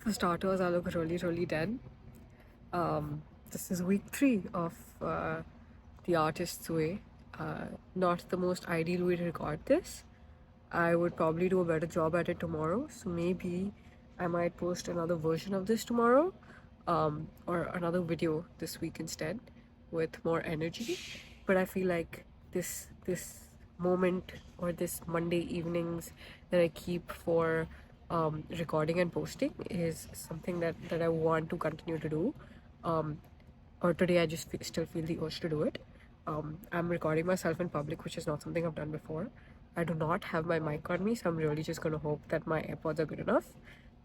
For starters, I look really dead. This is week 3 of The Artist's Way. Not the most ideal way to record this. I would probably do a better job at it tomorrow, so maybe I might post another version of this tomorrow, or another video this week instead with more energy. But I feel like this moment or this Monday evenings that I keep for recording and posting is something that I want to continue to do. Or today I just still feel the urge to do it. I'm recording myself in public, which is not something I've done before. I do not have my mic on me, so I'm really just gonna hope that my AirPods are good enough.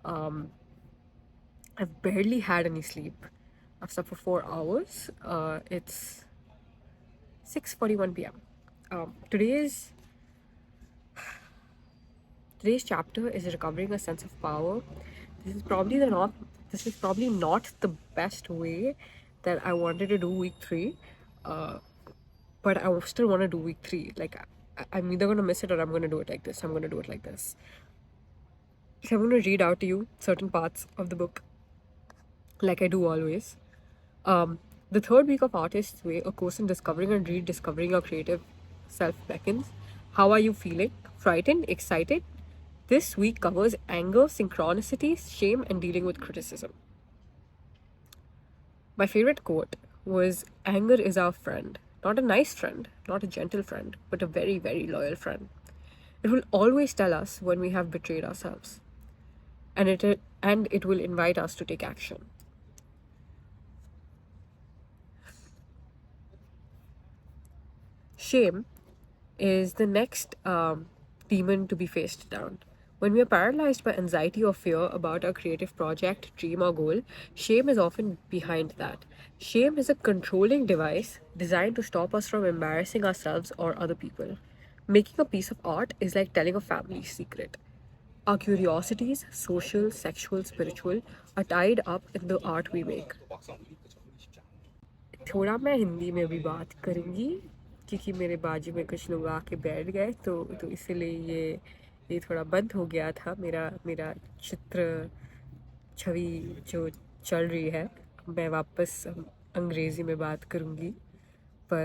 I've barely had any sleep. I've slept for 4 hours. It's 6:41 p.m. Today's chapter is recovering a sense of power. This is probably not the best way that I wanted to do week 3, but I still want to do week 3. Like I'm either gonna miss it or I'm gonna do it like this. I'm gonna do it like this. So I'm gonna read out to you certain parts of the book, like I do always. The third week of Artist's Way, a course in discovering and rediscovering your creative self beckons. How are you feeling? Frightened? Excited? This week covers anger, synchronicities, shame, and dealing with criticism. My favorite quote was, "Anger is our friend. Not a nice friend, not a gentle friend, but a very loyal friend. It will always tell us when we have betrayed ourselves, and it will invite us to take action." Shame is the next demon to be faced down. When we are paralyzed by anxiety or fear about our creative project, dream, or goal, shame is often behind that. Shame is a controlling device designed to stop us from embarrassing ourselves or other people. Making a piece of art is like telling a family secret. Our curiosities, social, sexual, spiritual, are tied up in the art we make. थोड़ा मैं हिंदी में भी बात करूँगी क्योंकि मेरे बाजू में कुछ लोग आके बैठ गए, तो इसीलिए ये थोड़ा बंद हो गया था मेरा मेरा चित्र छवि जो चल रही है. मैं वापस अंग्रेज़ी में बात करूँगी. पर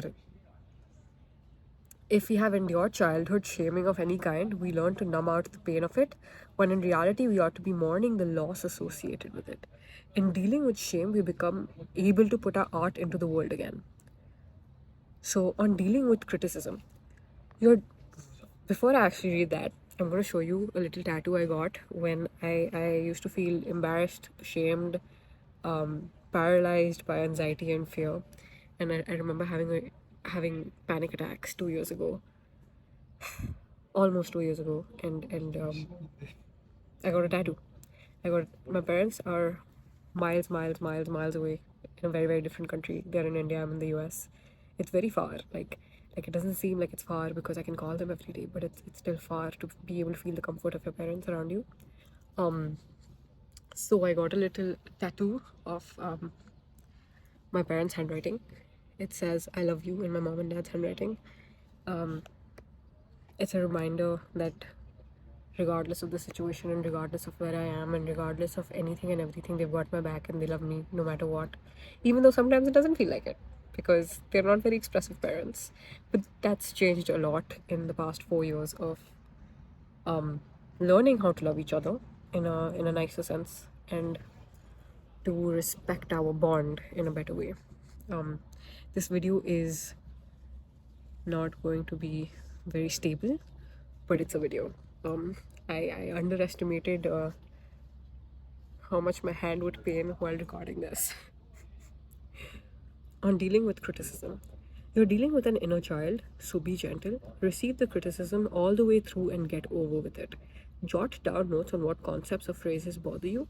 if we have endured childhood shaming of any kind, we learn to numb out the pain of it, when in reality we ought to be mourning the loss associated with it. In dealing with shame, we become able to put our art into the world again. So, on dealing with criticism, before I actually read that, I'm going to show you a little tattoo I got when I used to feel embarrassed, ashamed, paralyzed by anxiety and fear. And I remember having panic attacks 2 years ago, almost 2 years ago, and I got a tattoo. My parents are miles away in a very different country. They're in India, I'm in the US. It's very far. Like it doesn't seem like it's far because I can call them every day, but it's still far to be able to feel the comfort of your parents around you. So I got a little tattoo of my parents' handwriting. It says "I love you" in my mom and dad's handwriting. It's a reminder that regardless of the situation and regardless of where I am and regardless of anything and everything, they've got my back and they love me no matter what. Even though sometimes it doesn't feel like it because they're not very expressive parents. But that's changed a lot in the past 4 years of learning how to love each other in a nicer sense and to respect our bond in a better way. This video is not going to be very stable, but it's a video. I underestimated how much my hand would pain while recording this. On dealing with criticism. You're dealing with an inner child, so be gentle. Receive the criticism all the way through and get over with it. Jot down notes on what concepts or phrases bother you.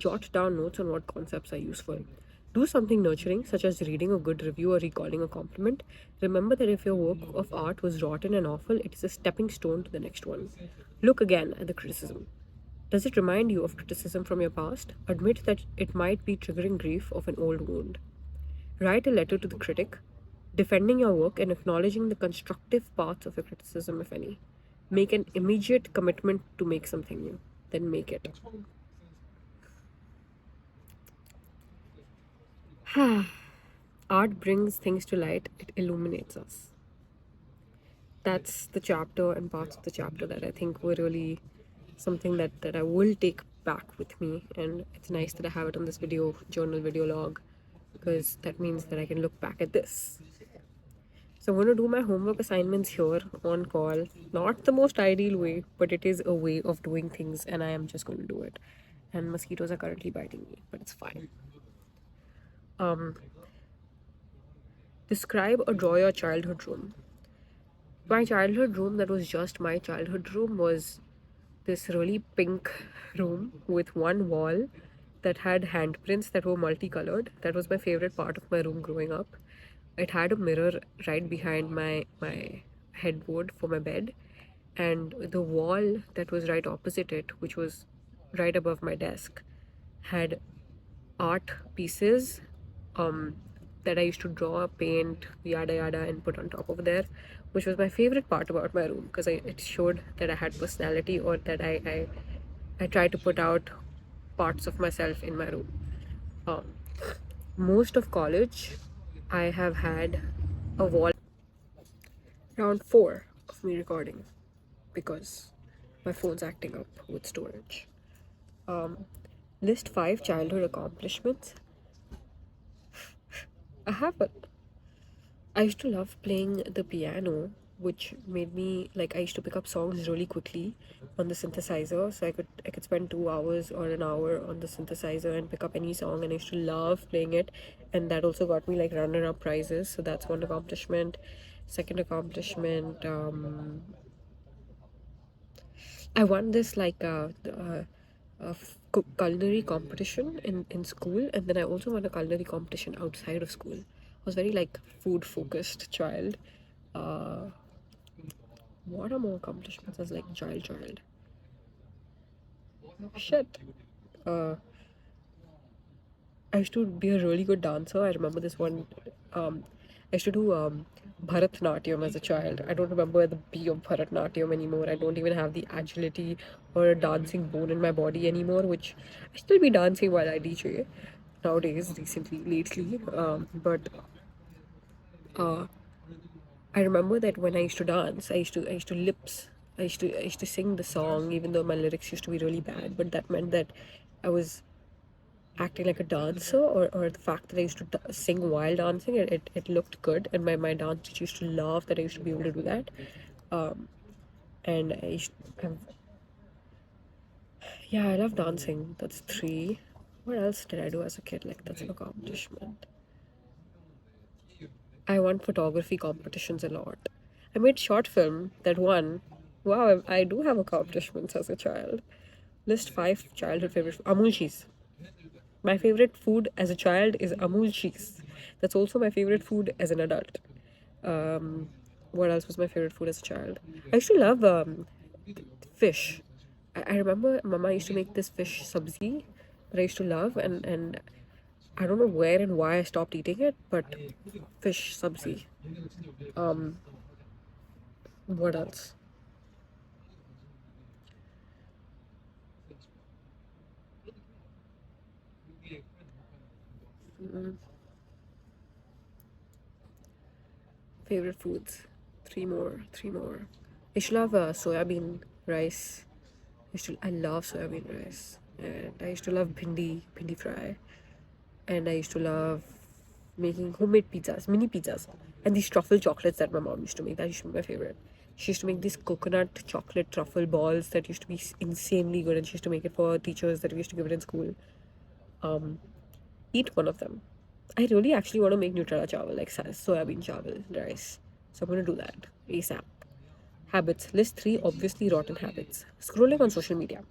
Jot down notes on what concepts are useful. Do something nurturing, such as reading a good review or recalling a compliment. Remember that if your work of art was rotten and awful, it is a stepping stone to the next one. Look again at the criticism. Does it remind you of criticism from your past? Admit that it might be triggering grief of an old wound. Write a letter to the critic, defending your work and acknowledging the constructive parts of your criticism, if any. Make an immediate commitment to make something new. Then make it. Art brings things to light, it illuminates us. That's the chapter and parts of the chapter that I think were really something that I will take back with me, and it's nice that I have it on this video journal video log, because that means that I can look back at this. So I'm going to do my homework assignments here on call. Not the most ideal way, but it is a way of doing things, and I am just going to do it. And mosquitoes are currently biting me, but it's fine. Describe or draw your childhood room. My childhood room, that was just my childhood room, was this really pink room with one wall that had handprints that were multicolored. That was my favorite part of my room growing up. It had a mirror right behind my headboard for my bed, and the wall that was right opposite it, which was right above my desk, had art pieces that I used to draw, paint, yada yada, and put on top of there, which was my favorite part about my room, because it showed that I had personality, or that I tried to put out parts of myself in my room. Most of college, I have had a wall around 4 of me recording, because my phone's acting up with storage. List 5 childhood accomplishments. I used to love playing the piano, which made me like, I used to pick up songs really quickly on the synthesizer, so I could spend 2 hours or an hour on the synthesizer and pick up any song, and I used to love playing it, and that also got me like runner-up prizes. So that's one accomplishment. Second accomplishment, I won this like culinary competition in school, and then I also won a culinary competition outside of school. I was very like food focused child. What are more accomplishments as like child? Shit. I used to be a really good dancer. I remember this one. I used to do Bharatnatyam as a child. I don't remember the B of Bharatnatyam anymore. I don't even have the agility or a dancing bone in my body anymore, which I still be dancing while I DJ nowadays, lately. But I remember that when I used to dance, I used to lips. I used to sing the song, even though my lyrics used to be really bad. But that meant that I was acting like a dancer, or the fact that I used to sing while dancing, it looked good, and my dance teacher used to love that I used to be able to do that. And yeah, I love dancing. That's 3. What else did I do as a kid? Like, that's an accomplishment. I won photography competitions a lot. I made short film that won. Wow, I do have accomplishments as a child. List 5 childhood favorite. Amul cheese. My favorite food as a child is Amul cheese. That's also my favorite food as an adult. What else was my favorite food as a child? I used to love fish. I remember Mama used to make this fish sabzi that I used to love, and I don't know where and why I stopped eating it, but fish sabzi. What else? Favorite foods. 3 more. 3 more. I used to love soya bean rice. I love soya bean rice. And I used to love bhindi fry. And I used to love making homemade pizzas, mini pizzas. And these truffle chocolates that my mom used to make, that used to be my favorite. She used to make these coconut chocolate truffle balls that used to be insanely good, and she used to make it for teachers that we used to give it in school. Eat one of them. I really actually want to make Nutella chawal, like soya bean chawal rice. So I'm going to do that ASAP. Habits. List 3 obviously rotten habits. Scrolling on social media.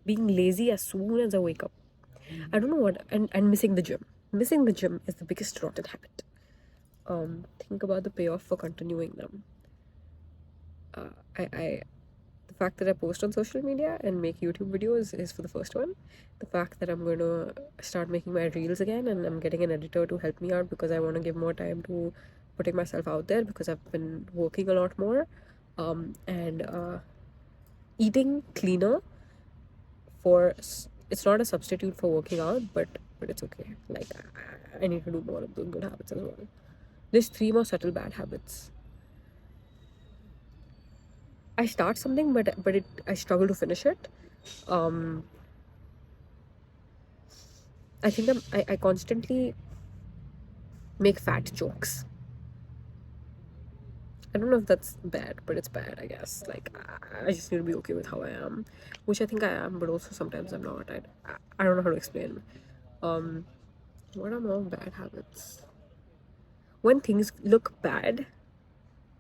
Being lazy as soon as I wake up. I don't know what, and missing the gym. Missing the gym is the biggest rotten habit. Think about the payoff for continuing them. The fact that I post on social media and make YouTube videos is for the first one. The fact that I'm going to start making my reels again, and I'm getting an editor to help me out, because I want to give more time to putting myself out there, because I've been working a lot more. And eating cleaner it's not a substitute for working out, but it's okay. Like I need to do more of those good habits as well. There's 3 more subtle bad habits. I start something, but I struggle to finish it. Um, I think I constantly make fat jokes. I don't know if that's bad, but it's bad, I guess. Like, I just need to be okay with how I am, which I think I am, but also sometimes I'm not. I don't know how to explain. What are more bad habits? When things look bad,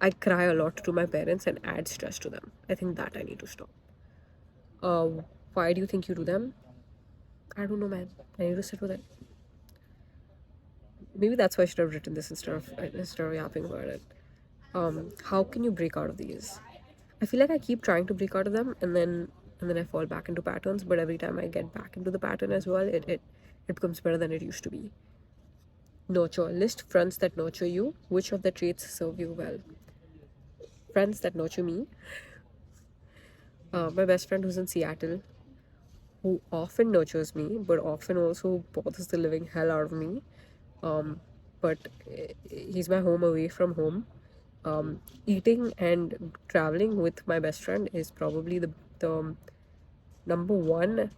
I cry a lot to my parents and add stress to them. I think that I need to stop. Why do you think you do them? I don't know, man. I need to sit with it. Maybe that's why I should have written this instead of yapping about it. How can you break out of these? I feel like I keep trying to break out of them, and then I fall back into patterns. But every time I get back into the pattern as well, it becomes better than it used to be. Nurture. List friends that nurture you. Which of the traits serve you well? Friends that nurture me. My best friend who's in Seattle, who often nurtures me, but often also bothers the living hell out of me. But he's my home away from home. Eating and traveling with my best friend is probably the number one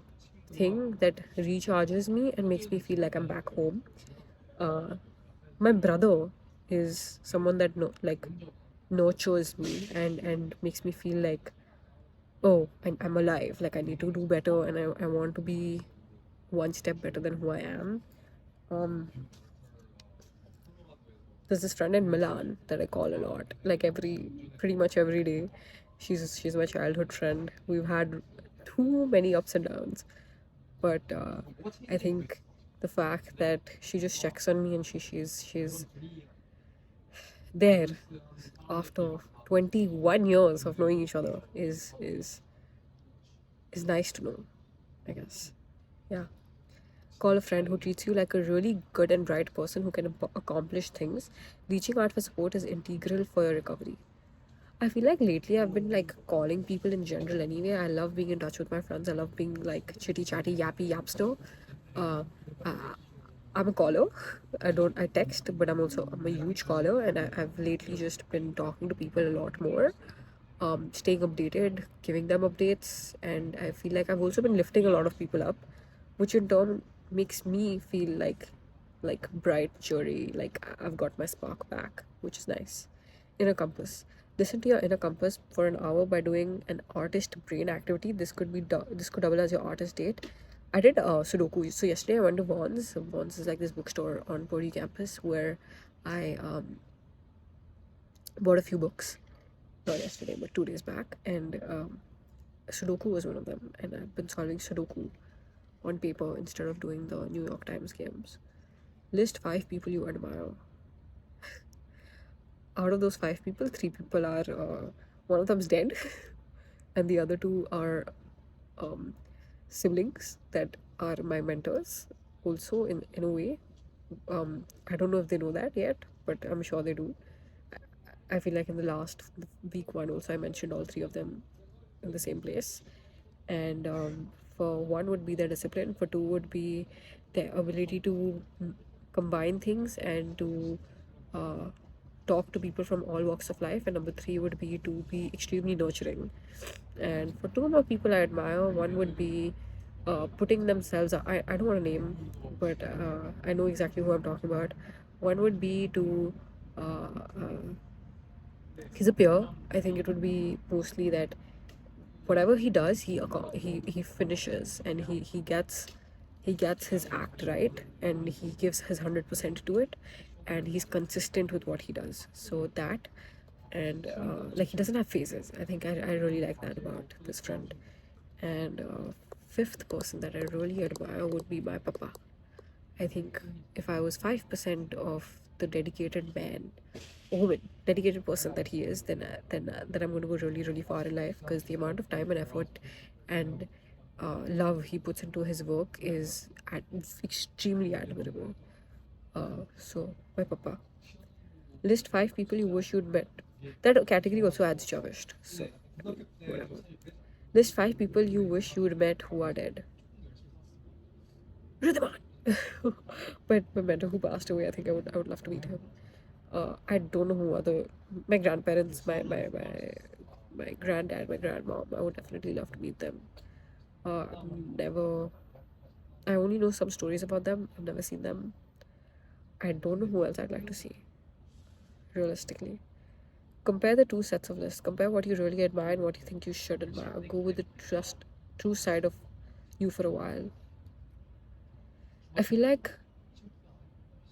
thing that recharges me and makes me feel like I'm back home. My brother is someone that nurtures me and makes me feel like, oh, I'm alive. Like I need to do better, and I want to be one step better than who I am. There's this friend in Milan that I call a lot, like pretty much every day. She's my childhood friend. We've had too many ups and downs, but I think the fact that she just checks on me and she's there after 21 years of knowing each other is nice to know, I guess. Yeah. Call a friend who treats you like a really good and bright person who can accomplish things. Reaching out for support is integral for your recovery. I feel like lately I've been like calling people in general anyway. I love being in touch with my friends. I love being like chitty chatty, yappy, yapster. Uh, I- I'm a caller. I text, but I'm a huge caller, and I've lately just been talking to people a lot more, staying updated, giving them updates, and I feel like I've also been lifting a lot of people up, which in turn makes me feel like bright, cheery, like I've got my spark back, which is nice. Inner compass. Listen to your inner compass for an hour by doing an artist brain activity. This could double as your artist date. I did Sudoku. So yesterday I went to Vaughn's. Vaughn's is like this bookstore on Puri campus where I bought a few books. Not yesterday, but 2 days back, and Sudoku was one of them. And I've been solving Sudoku on paper instead of doing the New York Times games. List 5 people you admire. Out of those 5 people, 3 people are one of them's dead, and the other two are siblings that are my mentors. Also, in a way, I don't know if they know that yet, but I'm sure they do. I feel like in the last week one also I mentioned all 3 of them in the same place. And for one would be their discipline, for two would be their ability to combine things and to uh, talk to people from all walks of life, and number three would be to be extremely nurturing. And for two more people I admire, one would be putting themselves, I don't want to name, but I know exactly who I'm talking about. One would be to he's a peer. I think it would be mostly that whatever he does, he finishes, and he gets his act right, and he gives his 100% to it, and he's consistent with what he does. So that, and like he doesn't have phases. I think I really like that about this friend. And fifth person that I really admire would be my papa. I think if I was 5% of the dedicated man or woman, dedicated person that he is, then I'm going to go really, really far in life, because the amount of time and effort and love he puts into his work is extremely admirable. So, my papa. List 5 people you wish you'd met. That category also adds Javished. So, whatever. List 5 people you wish you would met who are dead. Ridhiman! But my mentor who passed away, I think I would love to meet him. I don't know who other my grandparents, my granddad, my grandmom. I would definitely love to meet them. Uh, never. I only know some stories about them. I've never seen them. I don't know who else I'd like to see. Realistically, compare the two sets of lists. Compare what you really admire and what you think you should admire. Go with the true side of you for a while. I feel like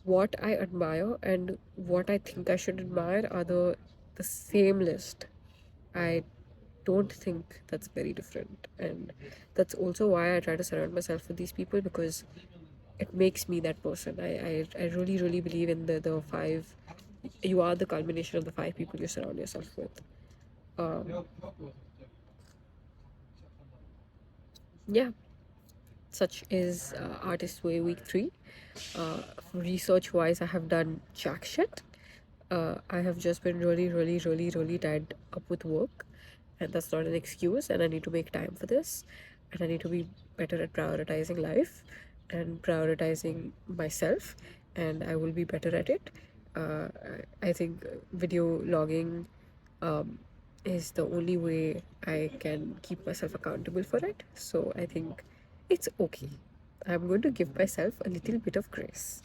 what I admire and what I think I should admire are the same list. I don't think that's very different, and that's also why I try to surround myself with these people, because it makes me that person. I really believe in the five. You are the culmination of the 5 people you surround yourself with. Um, yeah, such is Artist Way Week 3. Research wise, I have done jack shit. I have just been really tied up with work, and that's not an excuse. And I need to make time for this, and I need to be better at prioritizing life and prioritizing myself, and I will be better at it. Uh, I think video logging is the only way I can keep myself accountable for it. So I think it's okay. I'm going to give myself a little bit of grace.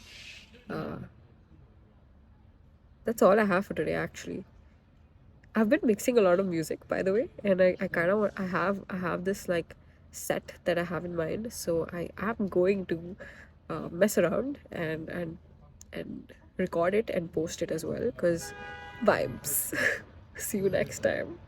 That's all I have for today, actually. I've been mixing a lot of music, by the way, and I kind of I have this like set that I have in mind. So I am going to mess around and record it and post it as well, because vibes. See you next time.